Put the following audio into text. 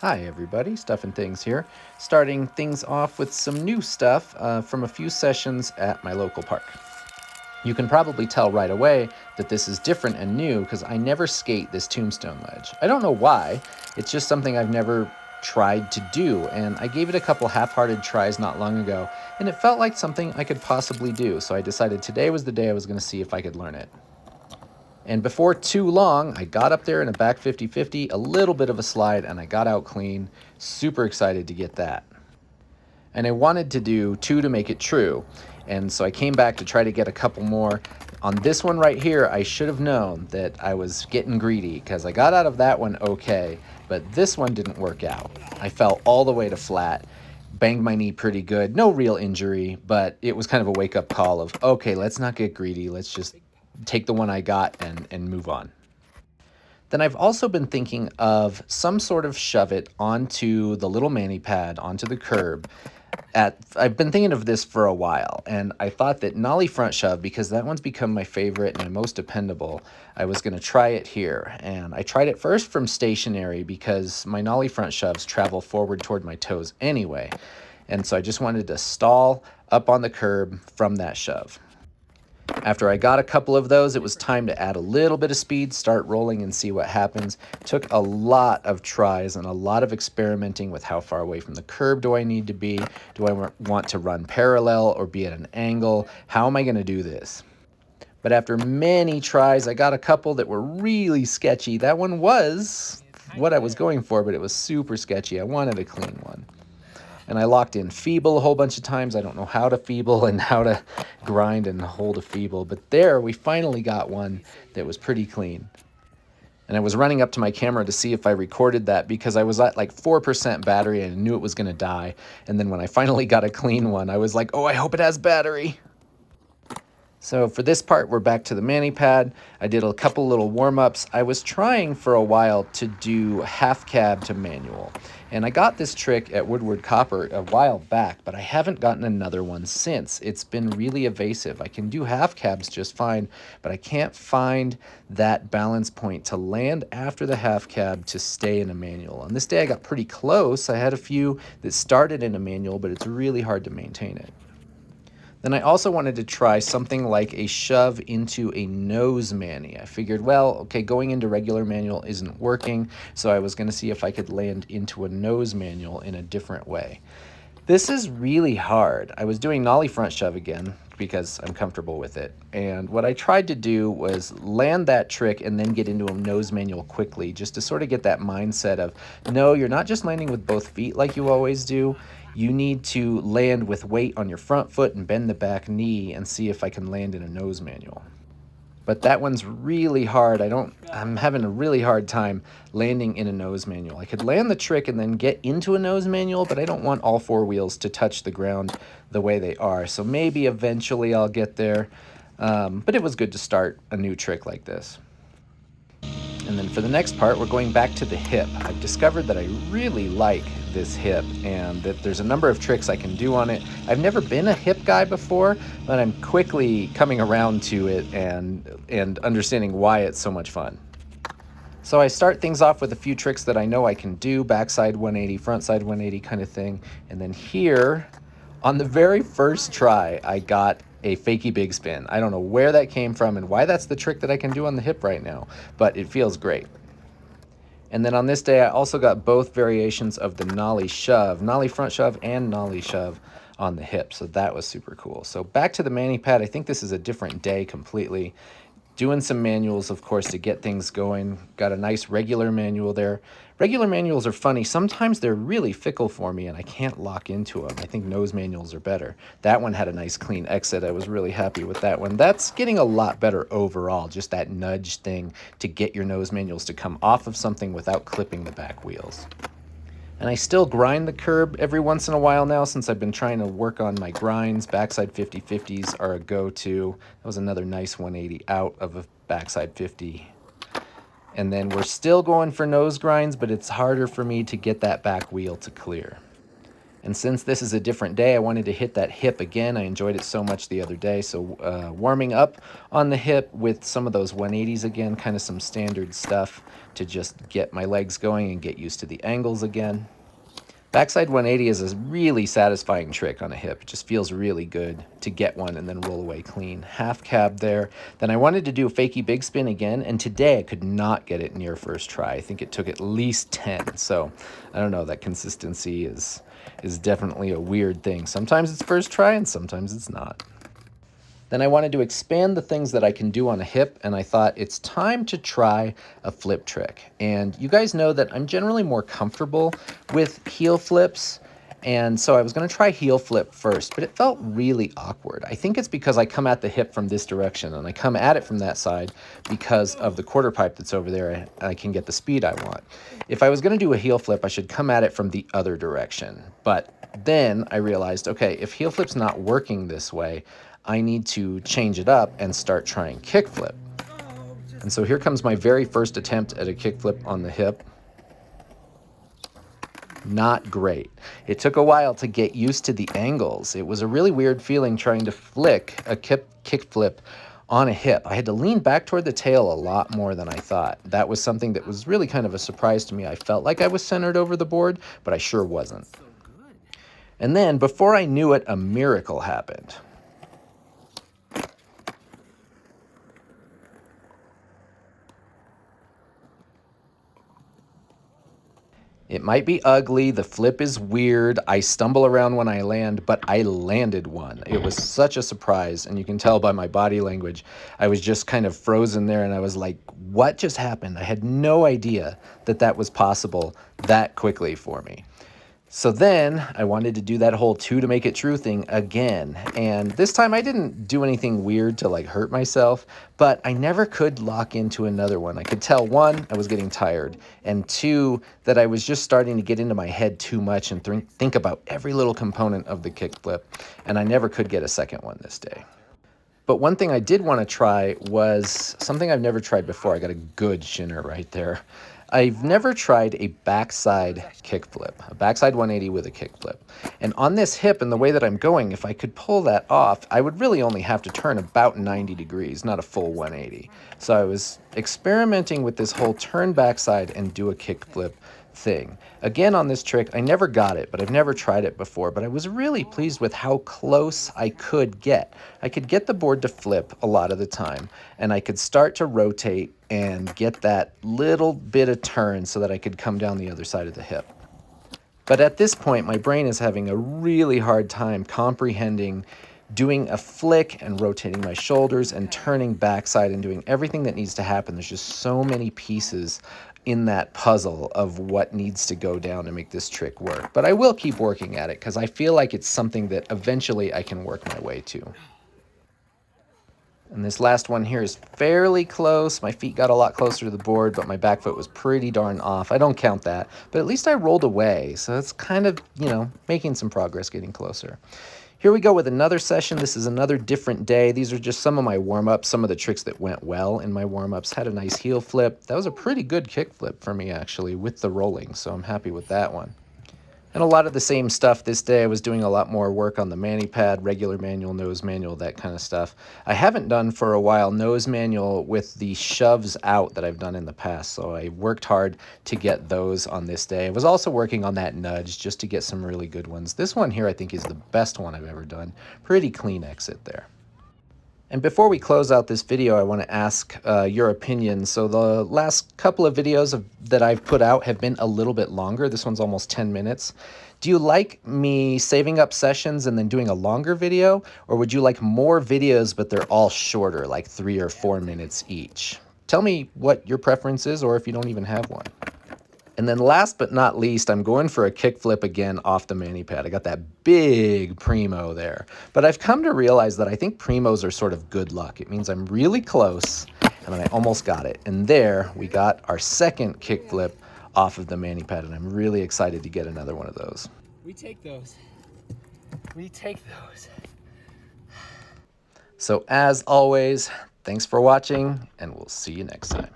Hi everybody, Stuff and Things here. Starting things off with some new stuff from a few sessions at my local park. You can probably tell right away that this is different and new because I never skate this tombstone ledge. I don't know why, it's just something I've never tried to do, and I gave it a couple half-hearted tries not long ago, and it felt like something I could possibly do, so I decided today was the day I was going to see if I could learn it. And before too long, I got up there in a back 50-50, a little bit of a slide, and I got out clean. Super excited to get that. And I wanted to do two to make it true. And so I came back to try to get a couple more. On this one right here, I should have known that I was getting greedy because I got out of that one okay, but this one didn't work out. I fell all the way to flat, banged my knee pretty good, no real injury, but it was kind of a wake-up call of, okay, let's not get greedy, let's just take the one I got and move on. Then I've also been thinking of some sort of shove it onto the little mani pad, onto the curb. I've been thinking of this for a while, and I thought that nollie front shove, because that one's become my favorite and my most dependable, I was going to try it here. And I tried it first from stationary because my nollie front shoves travel forward toward my toes anyway. And so I just wanted to stall up on the curb from that shove. After I got a couple of those, it was time to add a little bit of speed, start rolling and see what happens. Took a lot of tries and a lot of experimenting with how far away from the curb do I need to be? Do I want to run parallel or be at an angle? How am I going to do this? But after many tries, I got a couple that were really sketchy. That one was what I was going for, but it was super sketchy. I wanted a clean one. And I locked in feeble a whole bunch of times. I don't know how to feeble and how to grind and hold a feeble, but there we finally got one that was pretty clean. And I was running up to my camera to see if I recorded that because I was at like 4% battery and I knew it was going to die. And then when I finally got a clean one, I was like, oh, I hope it has battery. So for this part, we're back to the mani pad. I did a couple little warm-ups. I was trying for a while to do half cab to manual. And I got this trick at Woodward Copper a while back, but I haven't gotten another one since. It's been really evasive. I can do half cabs just fine, but I can't find that balance point to land after the half cab to stay in a manual. On this day, I got pretty close. I had a few that started in a manual, but it's really hard to maintain it. Then I also wanted to try something like a shove into a nose mani. I figured, well, okay, going into regular manual isn't working, so I was going to see if I could land into a nose manual in a different way. This is really hard. I was doing nollie front shove again because I'm comfortable with it. And what I tried to do was land that trick and then get into a nose manual quickly, just to sort of get that mindset of, no, you're not just landing with both feet like you always do. You need to land with weight on your front foot and bend the back knee and see if I can land in a nose manual. But that one's really hard. I'm having a really hard time landing in a nose manual. I could land the trick and then get into a nose manual, but I don't want all four wheels to touch the ground the way they are. So maybe eventually I'll get there. But it was good to start a new trick like this. And then for the next part, we're going back to the hip. I've discovered that I really like this hip and that there's a number of tricks I can do on it. I've never been a hip guy before, but I'm quickly coming around to it and understanding why it's so much fun. So I start things off with a few tricks that I know I can do, backside 180, frontside 180 kind of thing. And then here, on the very first try, I got a fakie big spin. I don't know where that came from and why that's the trick that I can do on the hip right now, but it feels great. And then on this day, I also got both variations of the nollie shove, nollie front shove and nollie shove on the hip, so that was super cool. So back to the mani pad. I think this is a different day completely. Doing some manuals, of course, to get things going. Got a nice regular manual there. Regular manuals are funny. Sometimes they're really fickle for me and I can't lock into them. I think nose manuals are better. That one had a nice clean exit. I was really happy with that one. That's getting a lot better overall, just that nudge thing to get your nose manuals to come off of something without clipping the back wheels. And I still grind the curb every once in a while now since I've been trying to work on my grinds. Backside 50-50s are a go-to. That was another nice 180 out of a backside 50. And then we're still going for nose grinds, but it's harder for me to get that back wheel to clear. And since this is a different day, I wanted to hit that hip again. I enjoyed it so much the other day. So warming up on the hip with some of those 180s again, kind of some standard stuff to just get my legs going and get used to the angles again. Backside 180 is a really satisfying trick on a hip. It just feels really good to get one and then roll away clean. Half cab there. Then I wanted to do a fakie big spin again, and today I could not get it near first try. I think it took at least 10. So I don't know, that consistency is definitely a weird thing. Sometimes it's first try and sometimes it's not. Then I wanted to expand the things that I can do on a hip, and I thought it's time to try a flip trick. And you guys know that I'm generally more comfortable with heel flips, and so I was going to try heel flip first, but it felt really awkward. I think it's because I come at the hip from this direction, and I come at it from that side because of the quarter pipe that's over there. I can get the speed I want. If I was going to do a heel flip, I should come at it from the other direction. But then I realized, okay, if heel flip's not working this way, I need to change it up and start trying kickflip. And so here comes my very first attempt at a kickflip on the hip. Not great. It took a while to get used to the angles. It was a really weird feeling trying to flick a kickflip on a hip. I had to lean back toward the tail a lot more than I thought. That was something that was really kind of a surprise to me. I felt like I was centered over the board, but I sure wasn't. And then, before I knew it, a miracle happened. It might be ugly, the flip is weird, I stumble around when I land, but I landed one. It was such a surprise, and you can tell by my body language, I was just kind of frozen there, and I was like, what just happened? I had no idea that that was possible that quickly for me. So then I wanted to do that whole 2 to make it true thing again. And this time I didn't do anything weird to like hurt myself, but I never could lock into another one. I could tell 1, I was getting tired, and 2, that I was just starting to get into my head too much and think about every little component of the kickflip, and I never could get a second one this day. But one thing I did want to try was something I've never tried before. I got a good shinner right there. I've never tried a backside kickflip, a backside 180 with a kickflip. And on this hip and the way that I'm going, if I could pull that off, I would really only have to turn about 90 degrees, not a full 180. So I was experimenting with this whole turn backside and do a kickflip thing. Again, on this trick, I never got it, but I've never tried it before, but I was really pleased with how close I could get. I could get the board to flip a lot of the time, and I could start to rotate and get that little bit of turn so that I could come down the other side of the hip. But at this point, my brain is having a really hard time comprehending doing a flick and rotating my shoulders and turning backside and doing everything that needs to happen. There's just so many pieces in that puzzle of what needs to go down to make this trick work. But I will keep working at it because I feel like it's something that eventually I can work my way to. And this last one here is fairly close. My feet got a lot closer to the board, but my back foot was pretty darn off. I don't count that, but at least I rolled away. So it's kind of, making some progress, getting closer. Here we go with another session. This is another different day. These are just some of my warm-ups, some of the tricks that went well in my warm-ups. Had a nice heel flip. That was a pretty good kick flip for me, actually, with the rolling, so I'm happy with that one. And a lot of the same stuff this day. I was doing a lot more work on the mani pad, regular manual, nose manual, that kind of stuff. I haven't done for a while nose manual with the shoves out that I've done in the past, so I worked hard to get those on this day. I was also working on that nudge just to get some really good ones. This one here I think is the best one I've ever done. Pretty clean exit there. And before we close out this video, I want to ask your opinion. So the last couple of videos that I've put out have been a little bit longer. This one's almost 10 minutes. Do you like me saving up sessions and then doing a longer video? Or would you like more videos, but they're all shorter, like 3 or 4 minutes each? Tell me what your preference is, or if you don't even have one. And then last but not least, I'm going for a kickflip again off the mani pad. I got that big primo there. But I've come to realize that I think primos are sort of good luck. It means I'm really close, and then I almost got it. And there we got our second kickflip off of the mani pad, and I'm really excited to get another one of those. We take those. We take those. So as always, thanks for watching, and we'll see you next time.